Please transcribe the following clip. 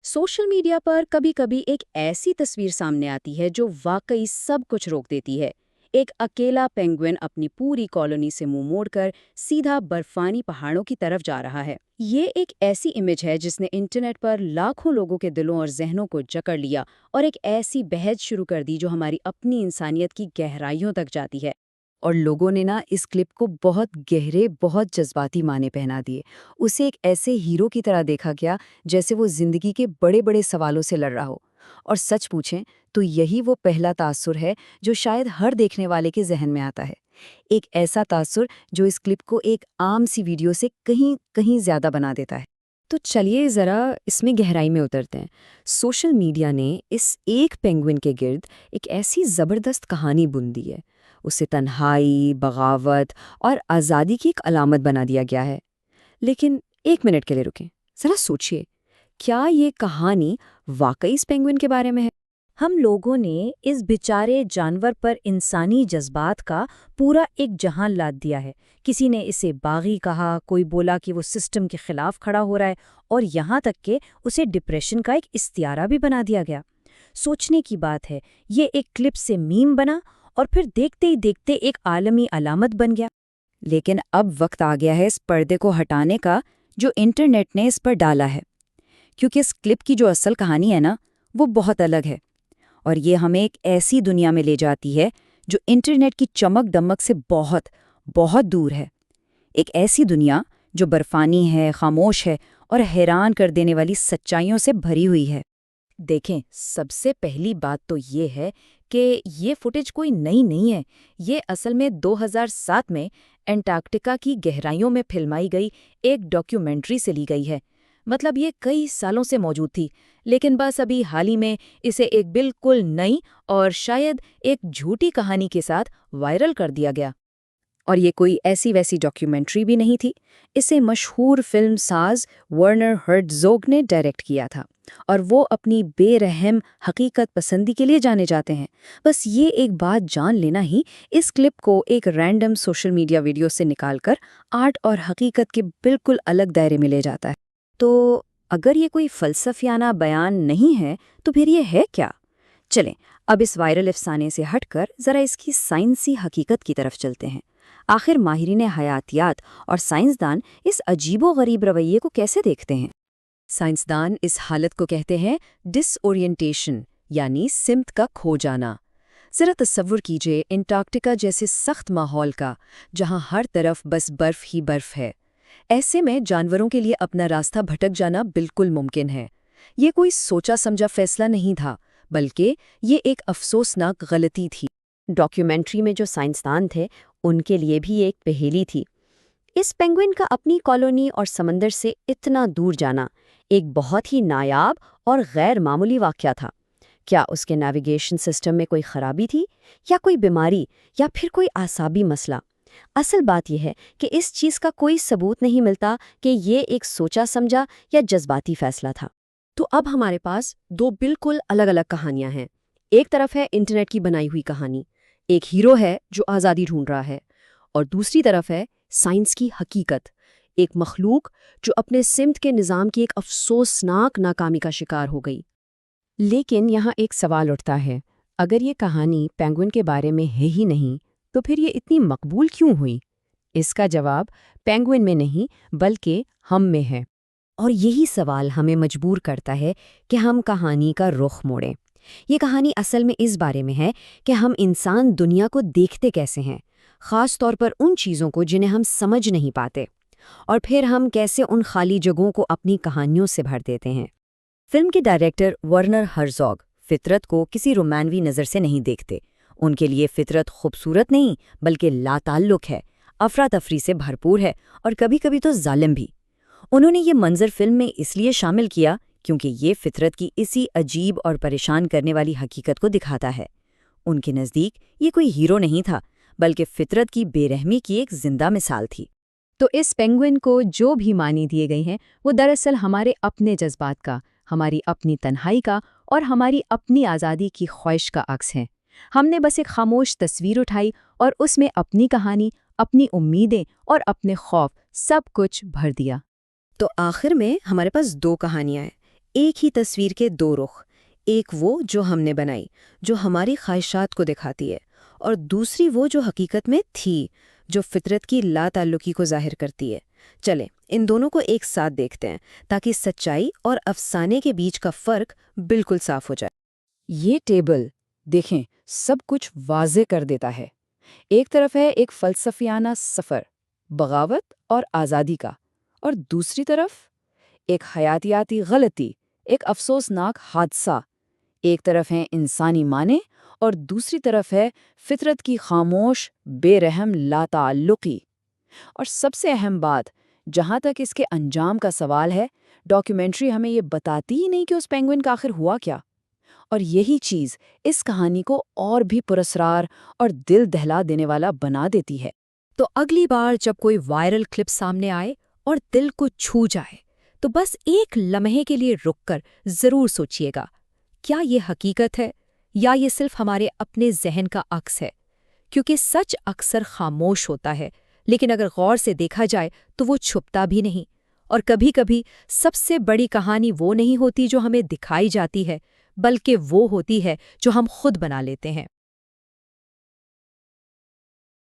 Social media पर कभी कभी एक ऐसी तस्वीर सामने आती है जो वाकई सब कुछ रोक देती है। एक अकेला पेंगुइन अपनी पूरी कॉलोनी से मुंह मोड़कर सीधा बर्फानी पहाड़ों की तरफ जा रहा है। ये एक ऐसी इमेज है जिसने इंटरनेट पर लाखों लोगों के दिलों और जहनों को जकड़ लिया और एक ऐसी बहस शुरू कर दी जो हमारी अपनी इंसानियत की गहराइयों तक जाती है। और लोगों ने ना इस क्लिप को बहुत गहरे, बहुत जज्बाती माने पहना दिए। उसे एक ऐसे हीरो की तरह देखा गया जैसे वो जिंदगी के बड़े बड़े सवालों से लड़ रहा हो। और सच पूछें तो यही वो पहला तासुर है जो शायद हर देखने वाले के जहन में आता है। एक ऐसा तासुर जो इस क्लिप को एक आम सी वीडियो से कहीं कहीं ज्यादा बना देता है। तो चलिए ज़रा इसमें गहराई में उतरते हैं। सोशल मीडिया ने इस एक पेंगुइन के गिर्द एक ऐसी ज़बरदस्त कहानी बुन दी है। उसे तन्हाई, बगावत और आज़ादी की एक अलामत बना दिया गया है। लेकिन एक मिनट के लिए रुकें, ज़रा सोचिए, क्या ये कहानी वाकई इस पेंगुइन के बारे में है? हम लोगों ने इस बेचारे जानवर पर इंसानी जज्बात का पूरा एक जहां लाद दिया है। किसी ने इसे बागी कहा, कोई बोला कि वो सिस्टम के खिलाफ खड़ा हो रहा है, और यहाँ तक कि उसे डिप्रेशन का एक इस्तियारा भी बना दिया गया। सोचने की बात है, ये एक क्लिप से मीम बना और फिर देखते ही देखते एक आलमी अलामत बन गया। लेकिन अब वक्त आ गया है इस पर्दे को हटाने का जो इंटरनेट ने इस पर डाला है, क्योंकि इस क्लिप की जो असल कहानी है ना, वो बहुत अलग है। और ये हमें एक ऐसी दुनिया में ले जाती है जो इंटरनेट की चमक दमक से बहुत बहुत दूर है। एक ऐसी दुनिया जो बर्फानी है, खामोश है और हैरान कर देने वाली सच्चाइयों से भरी हुई है। देखें, सबसे पहली बात तो ये है कि ये फुटेज कोई नई नहीं है। ये असल में 2007 में एंटार्क्टिका की गहराइयों में फिल्माई गई एक डॉक्यूमेंट्री से ली गई है। मतलब ये कई सालों से मौजूद थी, लेकिन बस अभी हाल ही में इसे एक बिल्कुल नई और शायद एक झूठी कहानी के साथ वायरल कर दिया गया। और ये कोई ऐसी वैसी डॉक्यूमेंट्री भी नहीं थी। इसे मशहूर फिल्म साज वर्नर हर्ट्ज़ोग ने डायरेक्ट किया था और वो अपनी बेरहम हकीकत पसंदी के लिए जाने जाते हैं। बस ये एक बात जान लेना ही इस क्लिप को एक रैंडम सोशल मीडिया वीडियो से निकालकर आर्ट और हकीकत के बिल्कुल अलग दायरे में ले जाता है। तो अगर ये कोई फ़लसफ़ियाना बयान नहीं है तो फिर ये है क्या? चलें, अब इस वायरल अफसाने से हटकर ज़रा इसकी साइंसी हकीकत की तरफ चलते हैं। आखिर माहिरीन हयातियात और साइंसदान इस अजीबो-गरीब रवैये को कैसे देखते हैं? साइंसदान इस हालत को कहते हैं डिसओरिएंटेशन, यानी सिमत का खो जाना। ज़रा तसव्वुर कीजिए एंटार्क्टिका जैसे सख्त माहौल का, जहां हर तरफ बस बर्फ ही बर्फ है। ऐसे में जानवरों के लिए अपना रास्ता भटक जाना बिल्कुल मुमकिन है। ये कोई सोचा समझा फैसला नहीं था, बल्कि ये एक अफसोसनाक गलती थी। डॉक्यूमेंट्री में जो साइंसदान थे, उनके लिए भी एक पहेली थी। इस पेंगुइन का अपनी कॉलोनी और समंदर से इतना दूर जाना एक बहुत ही नायाब और गैर मामूली वाक़या था। क्या उसके नेविगेशन सिस्टम में कोई खराबी थी, या कोई बीमारी, या फिर कोई आसाबी मसला? असल बात यह है कि इस चीज़ का कोई सबूत नहीं मिलता कि ये एक सोचा समझा या जज्बाती फैसला था। तो अब हमारे पास दो बिल्कुल अलग अलग कहानियां हैं। एक तरफ है इंटरनेट की बनाई हुई कहानी, एक हीरो है जो आज़ादी ढूंढ रहा है, और दूसरी तरफ है साइंस की हकीकत, एक मखलूक जो अपने सिमत के निज़ाम की एक अफसोसनाक नाकामी का शिकार हो गई। लेकिन यहाँ एक सवाल उठता है, अगर ये कहानी पेंगुइन के बारे में है ही नहीं, तो फिर ये इतनी मकबूल क्यों हुई? इसका जवाब पेंगुइन में नहीं बल्कि हम में है। और यही सवाल हमें मजबूर करता है कि हम कहानी का रुख मोड़ें। ये कहानी असल में इस बारे में है कि हम इंसान दुनिया को देखते कैसे हैं, ख़ास तौर पर उन चीज़ों को जिन्हें हम समझ नहीं पाते, और फिर हम कैसे उन खाली जगहों को अपनी कहानियों से भर देते हैं। फिल्म के डायरेक्टर वर्नर हर्ज़ोग फितरत को किसी रोमानवी नज़र से नहीं देखते। उनके लिए फितरत खूबसूरत नहीं बल्कि लाताल्लुक है, अफरा तफरी से भरपूर है और कभी कभी तो जालिम भी। उन्होंने ये मंजर फिल्म में इसलिए शामिल किया क्योंकि ये फितरत की इसी अजीब और परेशान करने वाली हकीकत को दिखाता है। उनके नज़दीक ये कोई हीरो नहीं था, बल्कि फितरत की बेरहमी की एक जिंदा मिसाल थी। तो इस पेंगुइन को जो भी मानी दिए गए हैं, वो दरअसल हमारे अपने जज्बात का, हमारी अपनी तन्हाई का और हमारी अपनी आज़ादी की ख्वाहिश का अक्स हैं। हमने बस एक खामोश तस्वीर उठाई और उसमें अपनी कहानी, अपनी उम्मीदें और अपने खौफ सब कुछ भर दिया। तो आखिर में हमारे पास दो कहानियां हैं। ایک ہی تصویر کے دو رخ، ایک وہ جو ہم نے بنائی، جو ہماری خواہشات کو دکھاتی ہے، اور دوسری وہ جو حقیقت میں تھی، جو فطرت کی لا تعلقی کو ظاہر کرتی ہے۔ چلیں ان دونوں کو ایک ساتھ دیکھتے ہیں تاکہ سچائی اور افسانے کے بیچ کا فرق بالکل صاف ہو جائے۔ یہ ٹیبل دیکھیں سب کچھ واضح کر دیتا ہے۔ ایک طرف ہے ایک فلسفیانہ سفر، بغاوت اور آزادی کا، اور دوسری طرف ایک حیاتیاتی غلطی، ایک افسوسناک حادثہ۔ ایک طرف ہے انسانی معنی اور دوسری طرف ہے فطرت کی خاموش بے رحم لا تعلقی۔ اور سب سے اہم بات، جہاں تک اس کے انجام کا سوال ہے، ڈاکیومنٹری ہمیں یہ بتاتی ہی نہیں کہ اس پینگوئن کا آخر ہوا کیا۔ اور یہی چیز اس کہانی کو اور بھی پراسرار اور دل دہلا دینے والا بنا دیتی ہے۔ تو اگلی بار جب کوئی وائرل کلپ سامنے آئے اور دل کو چھو جائے تو بس ایک لمحے کے لیے رک کر ضرور سوچیے گا، کیا یہ حقیقت ہے یا یہ صرف ہمارے اپنے ذہن کا عکس ہے؟ کیونکہ سچ اکثر خاموش ہوتا ہے، لیکن اگر غور سے دیکھا جائے تو وہ چھپتا بھی نہیں۔ اور کبھی کبھی سب سے بڑی کہانی وہ نہیں ہوتی جو ہمیں دکھائی جاتی ہے، بلکہ وہ ہوتی ہے جو ہم خود بنا لیتے ہیں۔